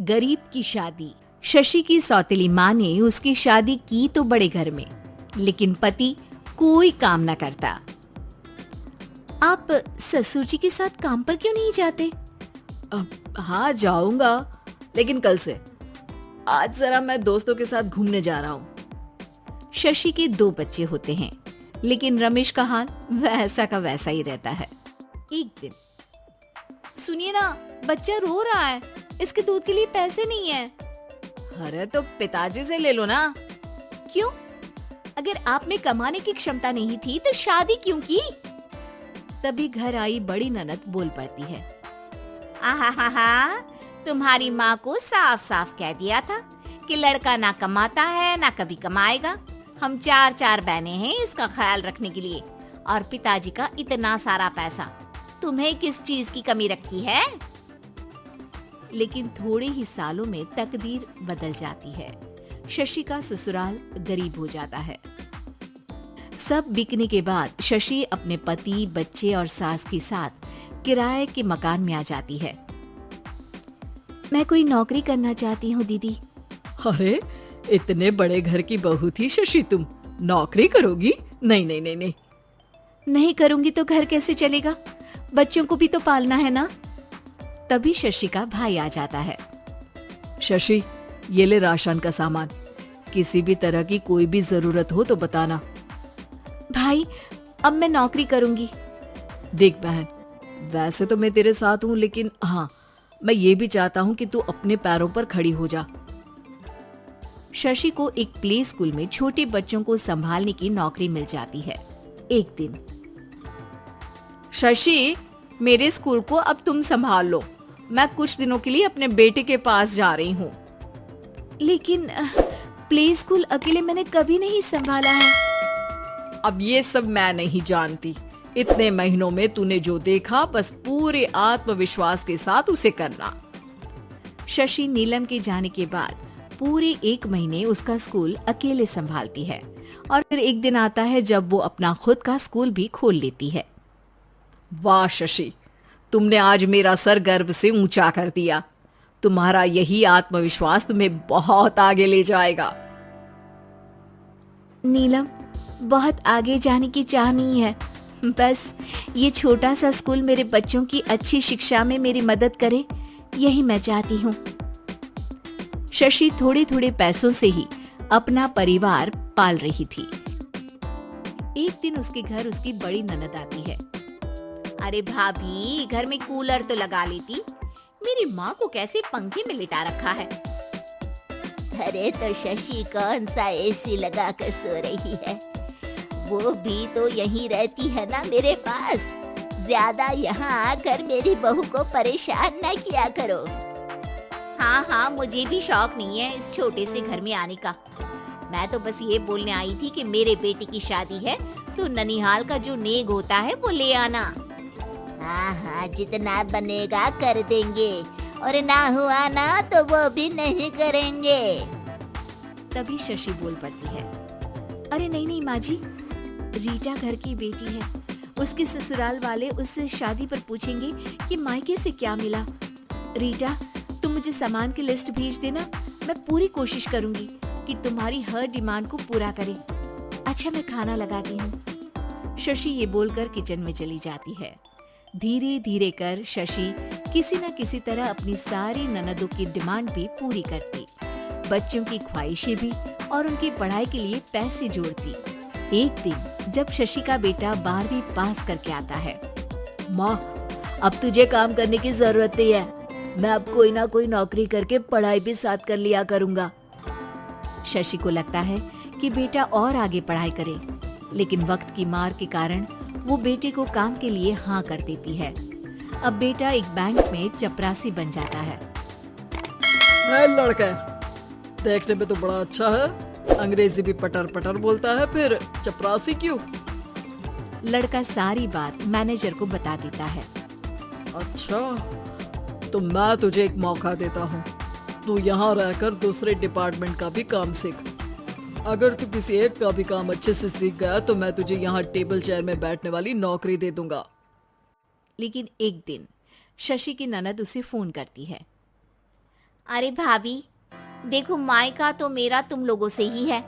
गरीब की शादी। शशि की सौतेली माँ ने उसकी शादी की तो बड़े घर में, लेकिन पति कोई काम न करता। आप ससुर जी के साथ काम पर क्यों नहीं जाते? हाँ जाऊंगा, लेकिन कल से। आज जरा मैं दोस्तों के साथ घूमने जा रहा हूँ। शशि के 2 बच्चे होते हैं, लेकिन रमेश का हाल वैसा का वैसा ही रहता है। एक दिन, सुनिए ना, बच्चा रो रहा है, इसके दूध के लिए पैसे नहीं है। अरे तो पिताजी से ले लो ना। क्यों? अगर आप में कमाने की क्षमता नहीं थी तो शादी क्यों की? तभी घर आई बड़ी ननद बोल पड़ती है। आहा, तुम्हारी माँ को साफ साफ कह दिया था कि लड़का ना कमाता है ना कभी कमाएगा। हम 4 बहनें हैं इसका ख्याल रखने के लिए, और पिताजी का इतना सारा पैसा, तुम्हें किस चीज की कमी रखी है? लेकिन थोड़े ही सालों में तकदीर बदल जाती है। शशि का ससुराल गरीब हो जाता है। सब बिकने के बाद शशि अपने पति, बच्चे और सास के साथ किराए के मकान में आ जाती है। मैं कोई नौकरी करना चाहती हूँ दीदी। अरे इतने बड़े घर की बहू थी शशि, तुम नौकरी करोगी? नहीं नहीं नहीं नहीं। नहीं करूंगी तो घर कैसे चलेगा? बच्चों को भी तो पालना है ना। तभी शशि का भाई आ जाता है। शशि, ये ले राशन का सामान, किसी भी तरह की कोई भी जरूरत हो तो बताना। भाई, अब मैं नौकरी करूंगी। देख बहन, वैसे तो मैं तेरे साथ हूँ, लेकिन हाँ, मैं ये भी चाहता हूँ कि तू अपने पैरों पर खड़ी हो जा। शशि को एक प्ले स्कूल में छोटे बच्चों को संभालने की नौकरी मिल जाती है। एक दिन, शशि, मेरे स्कूल को अब तुम संभाल लो, मैं कुछ दिनों के लिए अपने बेटे के पास जा रही हूँ। लेकिन प्ले स्कूल अकेले मैंने कभी नहीं संभाला है। अब ये सब मैं नहीं जानती। इतने महीनों में तूने जो देखा, बस पूरे आत्मविश्वास के साथ उसे करना। शशि नीलम के जाने के बाद पूरे 1 महीने उसका स्कूल अकेले संभालती है, और फिर एक दिन आता है जब वो अपना खुद का स्कूल भी खोल लेती है। वाह शशि, तुमने आज मेरा सर गर्व से ऊंचा कर दिया। तुम्हारा यही आत्मविश्वास तुम्हें बहुत आगे ले जाएगा। नीलम, बहुत आगे जाने की चाह नहीं है, बस ये छोटा सा स्कूल मेरे बच्चों की अच्छी शिक्षा में मेरी मदद करे, यही मैं चाहती हूँ। शशि थोड़े थोड़े पैसों से ही अपना परिवार पाल रही थी। एक दिन उसके घर उसकी बड़ी ननद आती है। अरे भाभी, घर में कूलर तो लगा लेती, मेरी माँ को कैसे पंखे में लिटा रखा है। अरे तो शशि कौन सा एसी लगा कर सो रही है, वो भी तो यहीं रहती है ना मेरे पास। ज्यादा यहाँ आकर मेरी बहू को परेशान न किया करो। हाँ, मुझे भी शौक नहीं है इस छोटे से घर में आने का। मैं तो बस ये बोलने आई थी कि मेरे बेटे की शादी है तो ननिहाल का जो नेग होता है वो ले आना। हाँ, जितना बनेगा कर देंगे, और ना हुआ ना तो वो भी नहीं करेंगे। तभी शशि बोल पड़ती है। अरे नहीं माँ जी, रीटा घर की बेटी है, उसके ससुराल वाले उससे शादी पर पूछेंगे कि मायके से क्या मिला। रीटा, तुम मुझे सामान की लिस्ट भेज देना, मैं पूरी कोशिश करूंगी कि तुम्हारी हर डिमांड को पूरा करें। अच्छा, मैं खाना लगाती हूँ। शशि ये बोलकर किचन में चली जाती है। धीरे धीरे कर शशि किसी न किसी तरह अपनी सारी ननदों की डिमांड भी पूरी करती, बच्चों की ख्वाहिशें भी, और उनकी पढ़ाई के लिए पैसे जोड़ती। एक दिन जब शशि का बेटा 12वीं पास करके आता है। माँ, अब तुझे काम करने की जरूरत नहीं है, मैं अब कोई ना कोई नौकरी करके पढ़ाई भी साथ कर लिया करूँगा। शशि को लगता है कि बेटा और आगे पढ़ाई करे, लेकिन वक्त की मार के कारण वो बेटे को काम के लिए हाँ कर देती है। अब बेटा एक बैंक में चपरासी बन जाता है। लड़का देखने में तो बड़ा अच्छा है, अंग्रेजी भी पटर पटर बोलता है, फिर चपरासी क्यों? लड़का सारी बात मैनेजर को बता देता है। अच्छा, तो मैं तुझे एक मौका देता हूँ, तू यहाँ रहकर दूसरे डिपार्टमेंट का भी काम सीख। अगर तू किसी एक का भी काम अच्छे से सीख गया तो मैं तुझे यहाँ टेबल चेयर में बैठने वाली नौकरी दे दूंगा। लेकिन एक दिन शशि की ननद उसे फोन करती है। अरे भाभी, देखो मायका तो मेरा तुम लोगों से ही है।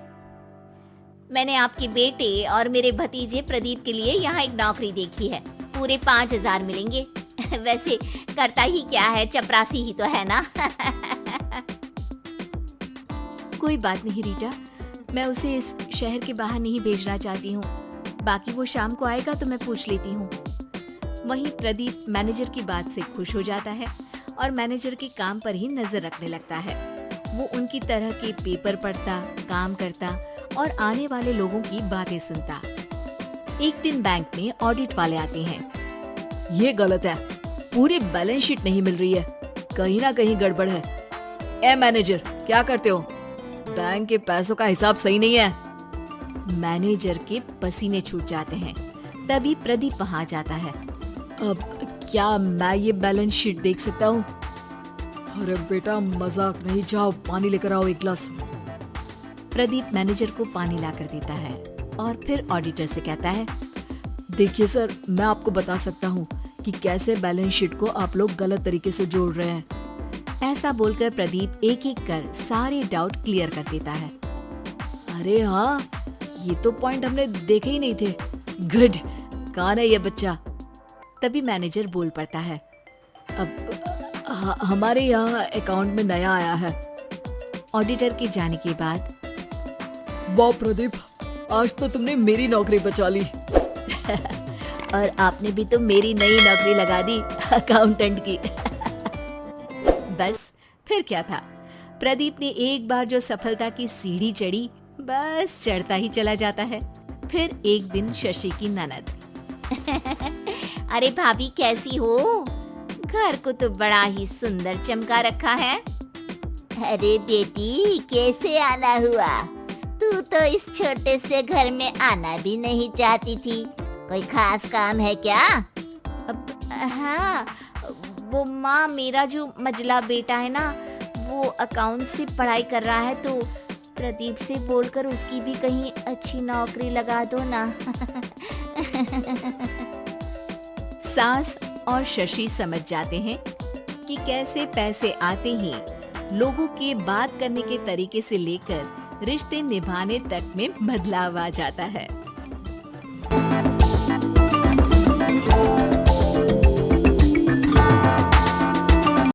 मैंने आपके बेटे और मेरे भतीजे प्रदीप के लिए यहाँ एक नौकरी देखी है, पूरे 5,000 मिलेंगे। वैसे करता ही क्या है, चपरासी ही तो है ना। कोई बात नहीं रीटा, मैं उसे इस शहर के बाहर नहीं भेजना चाहती हूँ। बाकी वो शाम को आएगा तो मैं पूछ लेती हूँ। वहीं प्रदीप मैनेजर की बात से खुश हो जाता है और मैनेजर के काम पर ही नजर रखने लगता है। वो उनकी तरह के पेपर पढ़ता, काम करता और आने वाले लोगों की बातें सुनता। एक दिन बैंक में ऑडिट वाले आते हैं। ये गलत है, पूरी बैलेंस शीट नहीं मिल रही है, कहीं ना कहीं गड़बड़ है। ए मैनेजर, क्या करते हो? बैंक के पैसों का हिसाब सही नहीं है। मैनेजर के पसीने छूट जाते हैं। तभी प्रदीप वहां जाता है। अब क्या मैं ये बैलेंस शीट देख सकता हूँ? अरे बेटा मजाक नहीं, जाओ पानी लेकर आओ एक गिलास। प्रदीप मैनेजर को पानी लाकर देता है और फिर ऑडिटर से कहता है, देखिए सर, मैं आपको बता सकता हूँ कि कैसे बैलेंस शीट को आप लोग गलत तरीके से जोड़ रहे हैं। ऐसा बोलकर प्रदीप एक एक कर सारे डाउट क्लियर कर देता है। अरे हाँ, ये तो पॉइंट हमने देखे ही नहीं थे। गुड, कौन है ये बच्चा? तभी मैनेजर बोल पड़ता है, अब हमारे यहाँ अकाउंट में नया आया है। ऑडिटर के जाने के बाद, वाह प्रदीप, आज तो तुमने मेरी नौकरी बचा ली। और आपने भी तो मेरी नई नौकरी लगा दी, अकाउंटेंट की। बस फिर क्या था, प्रदीप ने एक बार जो सफलता की सीढ़ी चढ़ी, बस चढ़ता ही चला जाता है। फिर एक दिन शशि की ननद, अरे भाभी कैसी हो? घर को तो बड़ा ही सुंदर चमका रखा है। अरे बेटी, कैसे आना हुआ? तू तो इस छोटे से घर में आना भी नहीं चाहती थी, कोई खास काम है क्या? अब हाँ, वो माँ, मेरा जो मजला बेटा है ना, वो अकाउंट से पढ़ाई कर रहा है, तो प्रदीप से बोलकर उसकी भी कहीं अच्छी नौकरी लगा दो ना। सास और शशि समझ जाते हैं कि कैसे पैसे आते ही लोगों के बात करने के तरीके से लेकर रिश्ते निभाने तक में बदलाव आ जाता है।